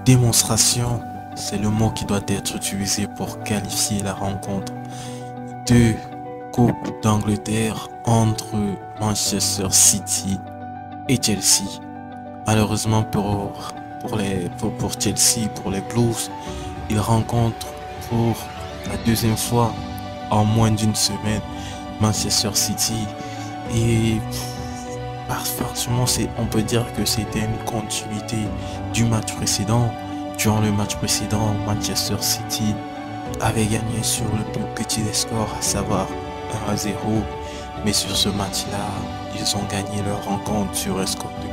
Démonstration, c'est le mot qui doit être utilisé pour qualifier la rencontre de Coupe d'Angleterre entre Manchester City et Chelsea. Malheureusement pour Chelsea, pour les Blues, ils rencontrent pour la deuxième fois en moins d'une semaine Manchester City et franchement, on peut dire que c'était une continuité du match précédent. Durant le match précédent, Manchester City avait gagné sur le plus petit des scores, à savoir 1-0. Mais sur ce match-là, ils ont gagné leur rencontre sur un score de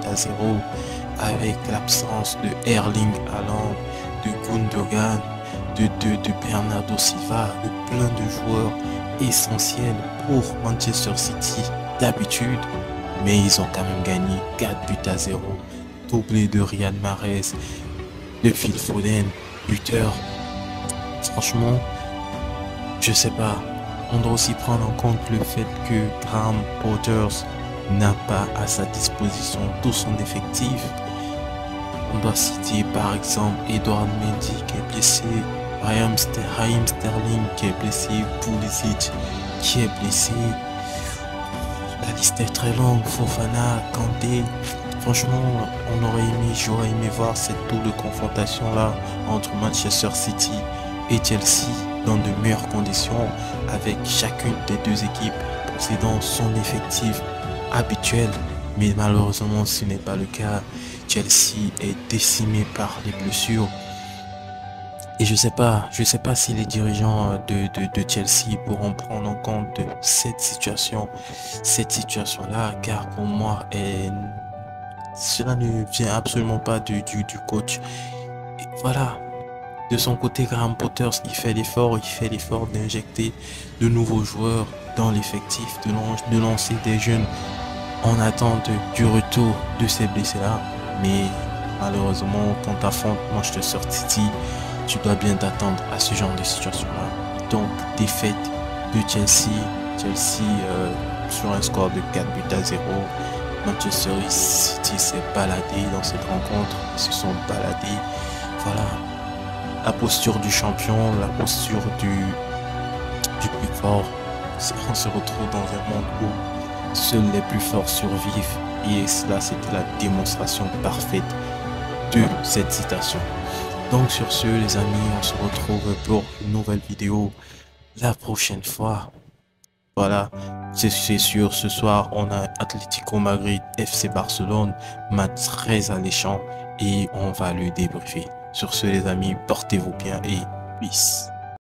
4-0 avec l'absence de Erling Haaland, de Gundogan, de Bernardo Silva, de plein de joueurs essentiels pour Manchester City d'habitude. Mais ils ont quand même gagné 4-0, doublé de Riyad Mahrez, de Phil Foden, buteur. Franchement, je sais pas. On doit aussi prendre en compte le fait que Graham Potter n'a pas à sa disposition tout son effectif. On doit citer par exemple Edouard Mendy qui est blessé, Raheem Sterling qui est blessé, Pulisic qui est blessé. La liste est très longue, Fofana, Kanté. Franchement, j'aurais aimé voir cette double confrontation là entre Manchester City et Chelsea dans de meilleures conditions, avec chacune des deux équipes possédant son effectif habituel. Mais malheureusement, ce n'est pas le cas. Chelsea est décimé par les blessures. Et je sais pas si les dirigeants de Chelsea pourront prendre en compte cette situation-là, car pour moi, cela ne vient absolument pas du coach. Et voilà. De son côté, Graham Potter, il fait l'effort d'injecter de nouveaux joueurs dans l'effectif, de lancer des jeunes en attente du retour de ces blessés-là. Mais malheureusement, quand tu affrontes Manchester City, tu dois bien t'attendre à ce genre de situation-là. Donc, défaite de Chelsea sur un score de 4-0. Manchester City s'est baladé dans cette rencontre, ils se sont baladés. Voilà. La posture du champion, la posture du plus fort. On se retrouve dans un monde où seuls les plus forts survivent. Et cela, c'était la démonstration parfaite de cette citation. Donc sur ce, les amis, on se retrouve pour une nouvelle vidéo la prochaine fois. Voilà, c'est sûr, ce soir, on a Atlético Madrid, FC Barcelone, match très alléchant et on va le débriefer. Sur ce, les amis, portez-vous bien et peace.